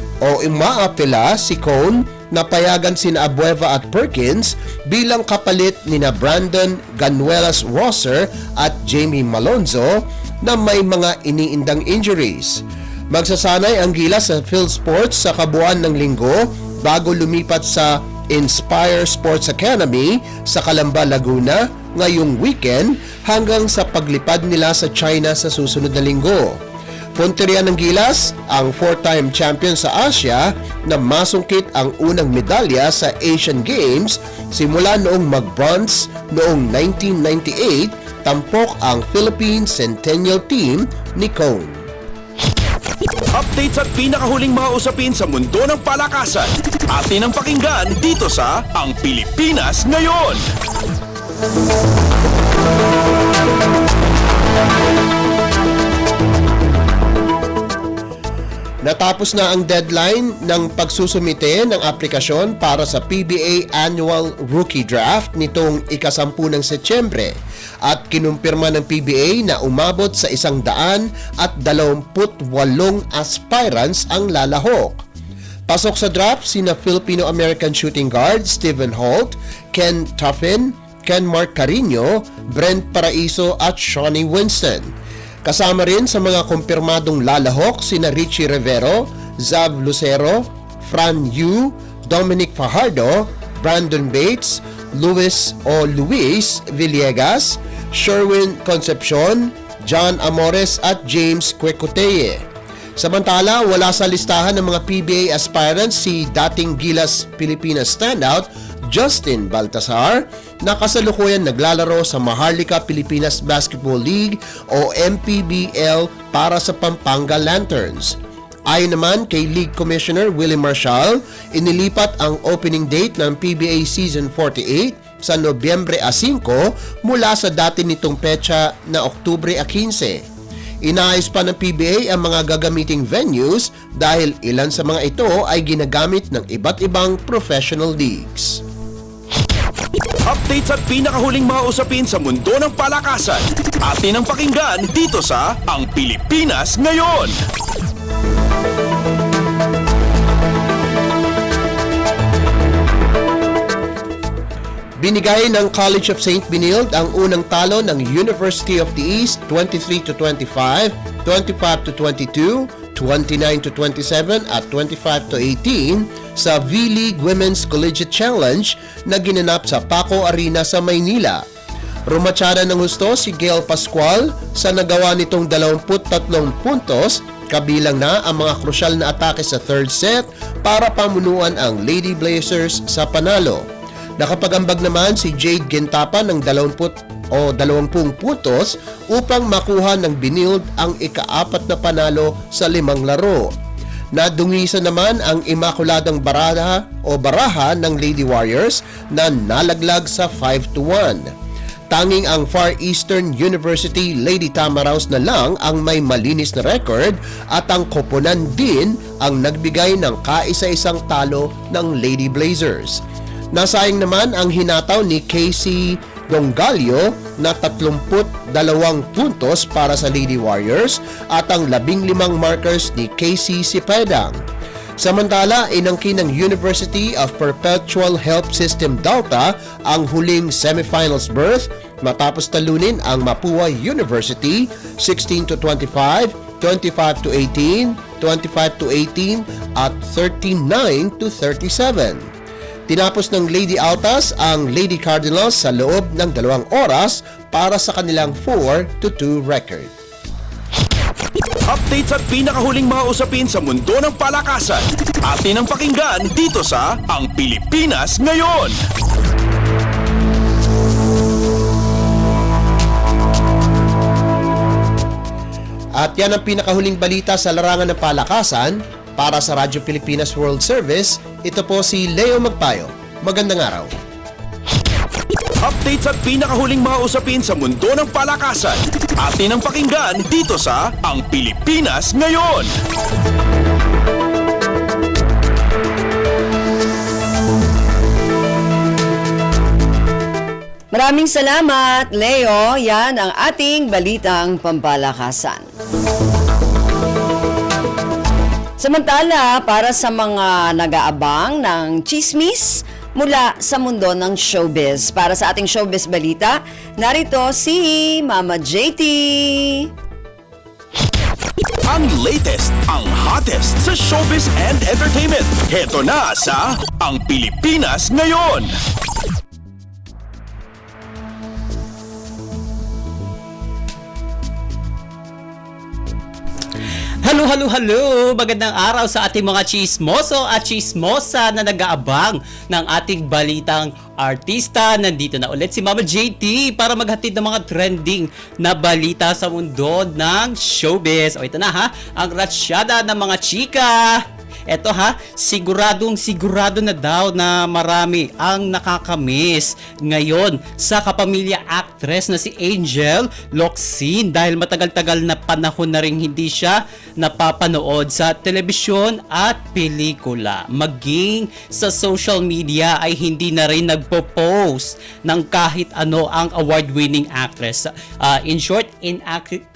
Speaker 13: si Cone na payagan sina Abueva at Perkins bilang kapalit nina Brandon Ganuelas Rosser at Jamie Malonzo na may mga iniindang injuries. Magsasanay ang Gilas sa PhilSports sa kabuuan ng linggo bago lumipat sa Inspire Sports Academy sa Calamba, Laguna ngayong weekend hanggang sa paglipad nila sa China sa susunod na linggo. Punteriya ng Gilas, ang 4-time champion sa Asia na masungkit ang unang medalya sa Asian Games simula noong mag-bronze noong 1998, tampok ang Philippine Centennial Team ni Cone.
Speaker 2: Updates at pinakahuling mga usapin sa mundo ng palakasan. Atin ang pakinggan dito sa Ang Pilipinas Ngayon.
Speaker 13: Natapos na ang deadline ng pagsusumite ng aplikasyon para sa PBA Annual Rookie Draft nitong ika-10 ng Setyembre at kinumpirma ng PBA na umabot sa 128 aspirants ang lalahok. Pasok sa draft sina Filipino-American shooting guard Stephen Holt, Ken Tuffin, Ken Mark Carino, Brent Paraiso at Shawnee Winston. Kasama rin sa mga kumpirmadong lalahok sina Richie Rivero, Zav Lucero, Fran Yu, Dominic Fajardo, Brandon Bates, Luis Villegas, Sherwin Concepcion, John Amores at James Quecoteye. Samantala, wala sa listahan ng mga PBA aspirants si dating Gilas Pilipinas standout Justin Baltasar na kasalukuyan naglalaro sa Maharlika Pilipinas Basketball League o MPBL para sa Pampanga Lanterns. Ayon naman kay League Commissioner Willie Marshall, inilipat ang opening date ng PBA Season 48 sa Nobyembre 5 mula sa dati nitong petsa na Oktubre 15. Inaayos pa ng PBA ang mga gagamiting venues dahil ilan sa mga ito ay ginagamit ng iba't ibang professional leagues.
Speaker 2: Updates at pinakahuling mga usapin sa mundo ng palakasan. Atin ang pakinggan dito sa Ang Pilipinas Ngayon.
Speaker 13: Binigay ng College of St. Benilde ang unang talo ng University of the East 23-25, 25-22, 29-27 at 25-18 sa V-League Women's Collegiate Challenge na ginanap sa Paco Arena sa Maynila. Rumatsada ng husto si Gail Pascual sa nagawa nitong 23 puntos, kabilang na ang mga krusyal na atake sa third set para pamunuan ang Lady Blazers sa panalo. Nakapagambag naman si Jade Gentapa ng 20 puntos upang makuha ng Benilde ang ika-4 na panalo sa 5 laro. Nadungisan naman ang Immaculadang baraha ng Lady Warriors na nalaglag sa 5-1. Tanging ang Far Eastern University Lady Tamaraws na lang ang may malinis na record at ang Koponan din ang nagbigay ng kaisa-isang talo ng Lady Blazers. Nasayang naman ang hinataw ni Casey Dongalio na 32 puntos para sa Lady Warriors at ang 15 markers ni Casey Sipedang. Samantala, inangkin ng University of Perpetual Help System Delta ang huling semifinals berth matapos talunin ang Mapua University 16-25, 25-18, 25-18 at 39-37. Tinapos ng Lady Altas ang Lady Cardinals sa loob ng 2 oras para sa kanilang 4-2 record.
Speaker 2: Updates at pinakahuling mga usapin sa mundo ng palakasan. Atin ang pakinggan dito sa Ang Pilipinas Ngayon.
Speaker 13: At yan ang pinakahuling balita sa larangan ng palakasan. Para sa Radyo Pilipinas World Service, ito po si Leo Magpayo. Magandang araw.
Speaker 2: Updates at pinakahuling mga usapin sa mundo ng palakasan. Atin ang pakinggan dito sa Ang Pilipinas Ngayon.
Speaker 3: Maraming salamat, Leo. Yan ang ating balitang pampalakasan. Samantala, para sa mga nag-aabang ng chismis mula sa mundo ng showbiz. Para sa ating showbiz balita, narito si Mama JT.
Speaker 2: Ang latest, ang hottest sa showbiz and entertainment. Heto na sa Ang Pilipinas Ngayon.
Speaker 14: Hello! Magandang araw sa ating mga chismoso at chismosa na nag-aabang ng ating balitang artista. Nandito na ulit si Mama JT para maghatid ng mga trending na balita sa mundo ng showbiz. O ito na ha, ang ratsyada ng mga chika. Eto ha, sigurado na daw na marami ang nakakamiss ngayon sa kapamilya actress na si Angel Locsin dahil matagal-tagal na panahon na rin hindi siya napapanood sa telebisyon at pelikula. Maging sa social media ay hindi na rin nagpo-post ng kahit ano ang award-winning actress. In short,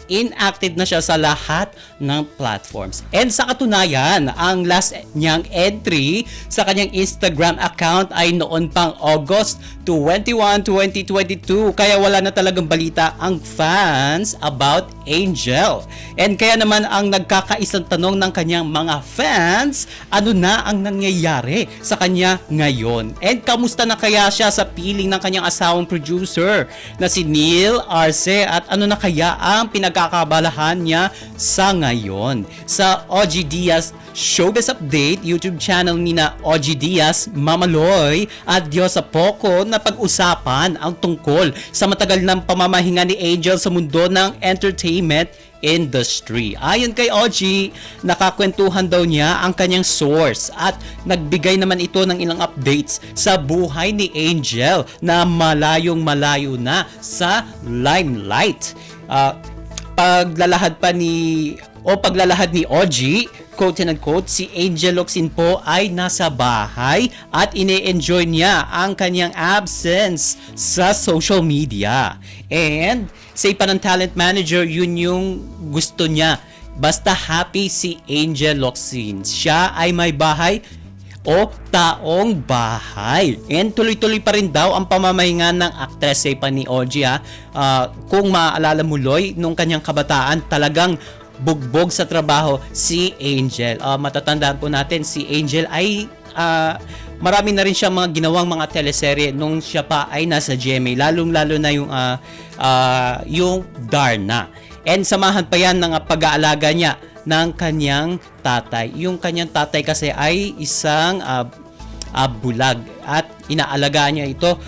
Speaker 14: inactive na siya sa lahat ng platforms. And sa katunayan, ang last niyang entry sa kanyang Instagram account ay noon pang August 21, 2022. Kaya wala na talagang balita ang fans about Angel. And kaya naman ang nagkakaisang tanong ng kanyang mga fans, ano na ang nangyayari sa kanya ngayon? And kamusta na kaya siya sa piling ng kanyang asawang producer na si Neil Arce at ano na kaya ang pinagkakabalahan niya sa ngayon? Sa OG Diaz Showbiz Update YouTube channel ni na OG Diaz, Mamaloy at Diyosa Poco na pag-usapan ang tungkol sa matagal ng pamamahinga ni Angel sa mundo ng entertainment industry. Ayon kay OG, nakakwentuhan daw niya ang kanyang source at nagbigay naman ito ng ilang updates sa buhay ni Angel na malayong-malayo na sa limelight. Paglalahad ni OG, quote and unquote, si Angel Locsin po ay nasa bahay at ine-enjoy niya ang kanyang absence sa social media. And say pa ng talent manager, yun yung gusto niya. Basta happy si Angel Locsin. Siya ay may bahay o taong bahay. And tuloy-tuloy pa rin daw ang pamamahinga ng actress, say pa ni OG. Kung maaalala mo, Loy, nung kanyang kabataan, talagang bugbog sa trabaho si Angel. Matatandaan po natin, si Angel ay marami na rin siya mga ginawang mga teleserye nung siya pa ay nasa GMA, lalong-lalo na yung Darna. And samahan pa yan ng pag-aalaga niya ng kanyang tatay. Yung kanyang tatay kasi ay isang bulag at inaalagaan niya ito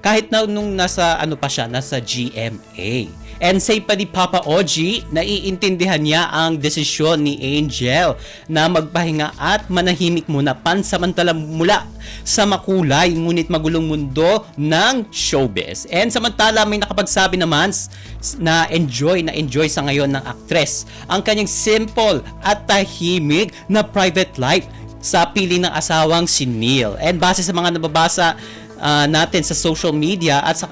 Speaker 14: kahit na nung nasa nasa GMA. And say pa ni Papa OG, naiintindihan niya ang desisyon ni Angel na magpahinga at manahimik muna pansamantala mula sa makulay ngunit magulong mundo ng showbiz. And samantala may nakapagsabi naman na enjoy sa ngayon ng actress ang kanyang simple at tahimik na private life sa piling ng asawang si Neil. And base sa mga nababasa natin sa social media at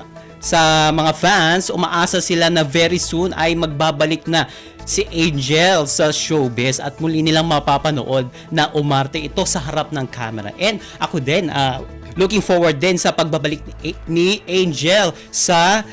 Speaker 14: sa mga fans, umaasa sila na very soon ay magbabalik na si Angel sa showbiz at muli nilang mapapanood na umarte ito sa harap ng camera. And ako din, looking forward din sa pagbabalik ni Angel sa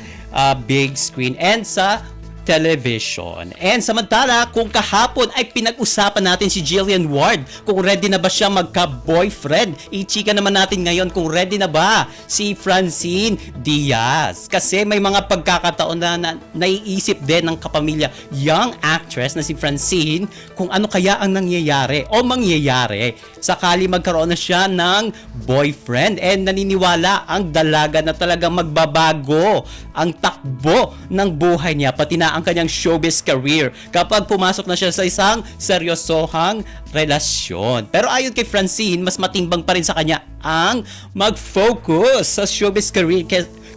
Speaker 14: big screen and sa television. And samantala, kung kahapon ay pinag-usapan natin si Jillian Ward, kung ready na ba siya magka-boyfriend, i-chika naman natin ngayon kung ready na ba si Francine Diaz. Kasi may mga pagkakataon na naiisip din ng kapamilya young actress na si Francine kung ano kaya ang nangyayari o mangyayari sakali magkaroon na siya ng boyfriend. And naniniwala ang dalaga na talagang magbabago ang takbo ng buhay niya, pati na ang kanyang showbiz career kapag pumasok na siya sa isang seryosohang relasyon. Pero ayon kay Francine, mas matimbang pa rin sa kanya ang mag-focus sa showbiz career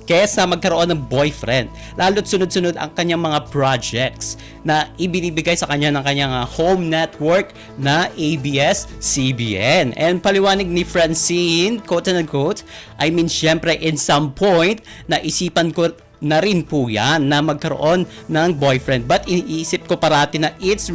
Speaker 14: kesa magkaroon ng boyfriend. Lalo't sunod-sunod ang kanyang mga projects na ibinibigay sa kanya ng kanyang home network na ABS-CBN. And paliwanag ni Francine, quote and unquote, I mean, syempre in some point, naisipan ko na rin po yan na magkaroon ng boyfriend. But iniisip ko parati na it's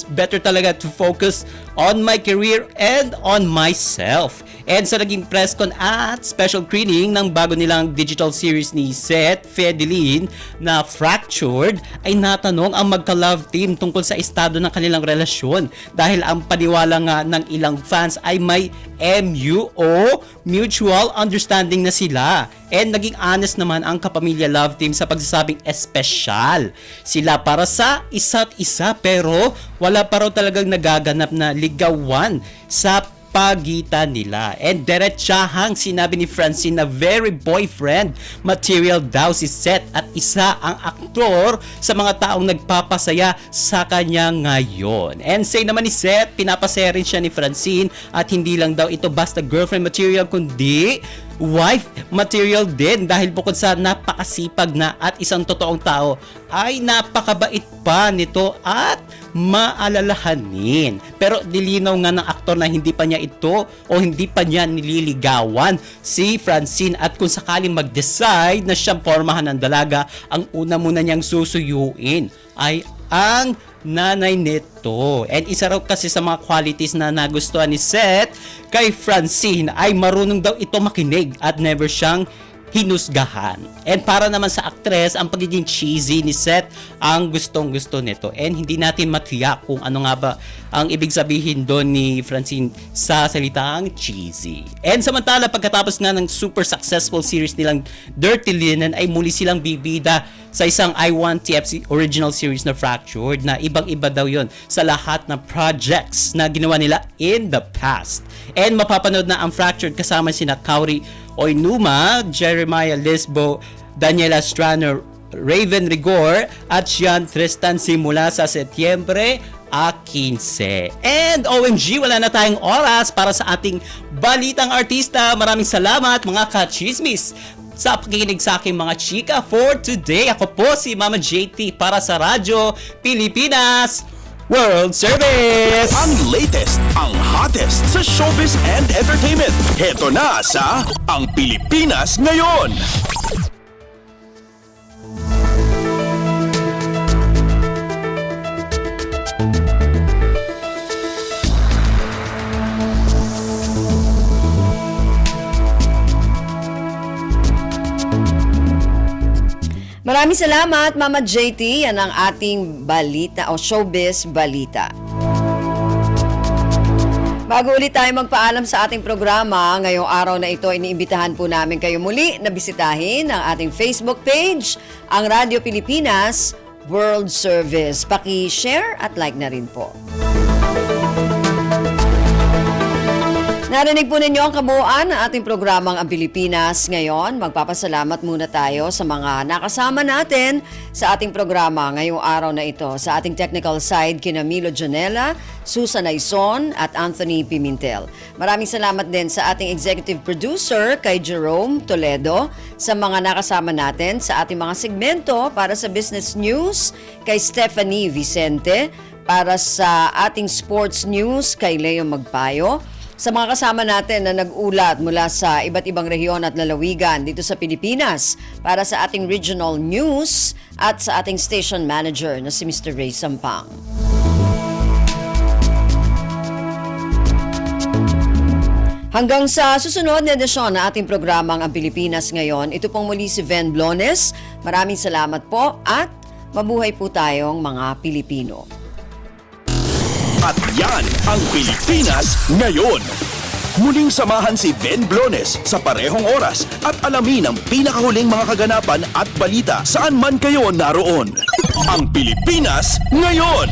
Speaker 14: better talaga to focus on my career and on myself. And sa naging press con at special screening ng bago nilang digital series ni Seth Fedelin na Fractured, ay natanong ang magka-love team tungkol sa estado ng kanilang relasyon dahil ang paniwala nga ng ilang fans ay may MUO, mutual understanding na sila. And naging honest naman ang kapamilya love team sa pagsasabing espesyal sila para sa isa't isa, pero wala pa raw talagang nagaganap na ligawan sa pagitan nila. And diretsahang sinabi ni Francine na very boyfriend material daw si Seth at isa ang aktor sa mga taong nagpapasaya sa kanya ngayon. And say naman ni Seth, pinapasaya rin siya ni Francine at hindi lang daw ito basta girlfriend material kundi wife material din dahil bukod sa napakasipag na at isang totoong tao ay napakabait pa nito at maalalahanin. Pero dilinaw nga ng aktor na hindi pa niya ito o hindi pa niya nililigawan si Francine at kung sakaling mag-decide na siyang pormahan ng dalaga, ang una muna niyang susuyuin ay ang nanay nito. And isa raw kasi sa mga qualities na nagustuhan ni Seth kay Francine ay marunong daw ito makinig at never siyang hinusgahan. And para naman sa actress, ang pagiging cheesy ni Seth ang gustong-gusto nito. And hindi natin matiyak kung ano nga ba ang ibig sabihin doon ni Francine sa salitang cheesy. And samantala, pagkatapos nga ng super successful series nilang Dirty Linen ay muli silang bibida sa isang I Want TFC original series na Fractured na ibang-iba daw yon sa lahat ng projects na ginawa nila in the past. And mapapanood na ang Fractured kasama sina Kauri Oinuma, Jeremiah Lisbo, Daniela Strano, Raven Rigor at Jean Tristan simula sa Setyembre 15. And OMG, wala na tayong oras para sa ating balitang artista. Maraming salamat mga ka-chismis sa pakikinig sa aking mga chika for today. Ako po si Mama JT para sa Radyo Pilipinas World Service!
Speaker 2: Ang latest, ang hottest sa showbiz and entertainment. Heto na sa Ang Pilipinas Ngayon.
Speaker 3: Maraming salamat, Mama JT. Yan ang ating balita o showbiz balita. Bago ulit tayo magpaalam sa ating programa, ngayong araw na ito, iniimbitahan po namin kayo muli na bisitahin ang ating Facebook page, ang Radyo Pilipinas World Service. Paki-share at like na rin po. Narinig po ninyo ang kabuuan ng ating programang Ang Pilipinas Ngayon. Magpapasalamat muna tayo sa mga nakasama natin sa ating programa ngayong araw na ito. Sa ating technical side, kina Milo Janela, Susan Aison at Anthony Pimentel. Maraming salamat din sa ating executive producer kay Jerome Toledo, sa mga nakasama natin sa ating mga segmento para sa business news kay Stephanie Vicente, para sa ating sports news kay Leo Magpayo, sa mga kasama natin na nag-ulat mula sa iba't ibang rehiyon at lalawigan dito sa Pilipinas para sa ating regional news at sa ating station manager na si Mr. Ray Sampang. Hanggang sa susunod na edisyon na ating programang Ang Pilipinas Ngayon, ito pong muli si Ven Blones. Maraming salamat po at mabuhay po tayong mga Pilipino.
Speaker 2: At yan ang Pilipinas Ngayon. Muling samahan si Ven Blones sa parehong oras at alamin ang pinakahuling mga kaganapan at balita saan man kayo naroon. Ang Pilipinas Ngayon.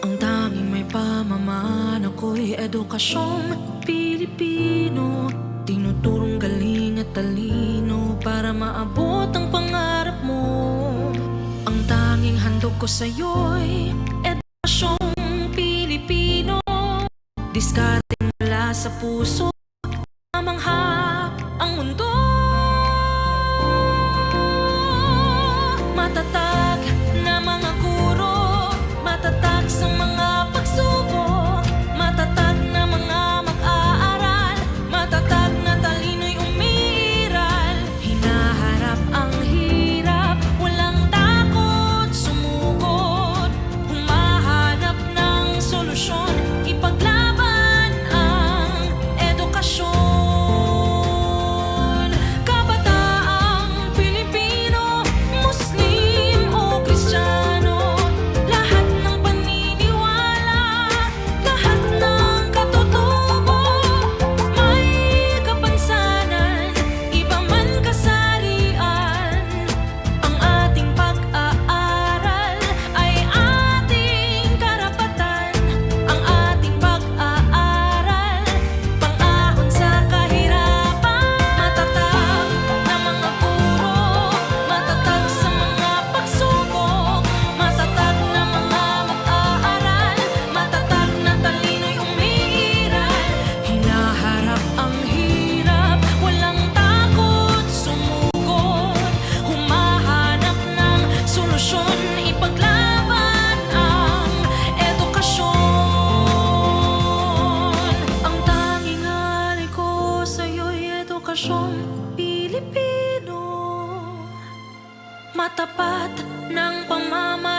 Speaker 15: Ang tanging may pamamaan ako'y edukasyong Pilipino. Tinuturong galing at talino para maabot ang pangarap mo. Ang tanging handog ko sa'yo'y edukasyong Pilipino. Diskarteng mula sa puso, mamangha ang mundo. Matatag na mga guro, matatag sa mga pagsubok, matatag na mga mag-aaral, matatag na talino'y umiiral. Hinaharap ang hirap, walang takot sumugod, humahanap ng solusyon, ipaglaban ang edukasyon. nasyong Pilipino, matapat ng pamamagitan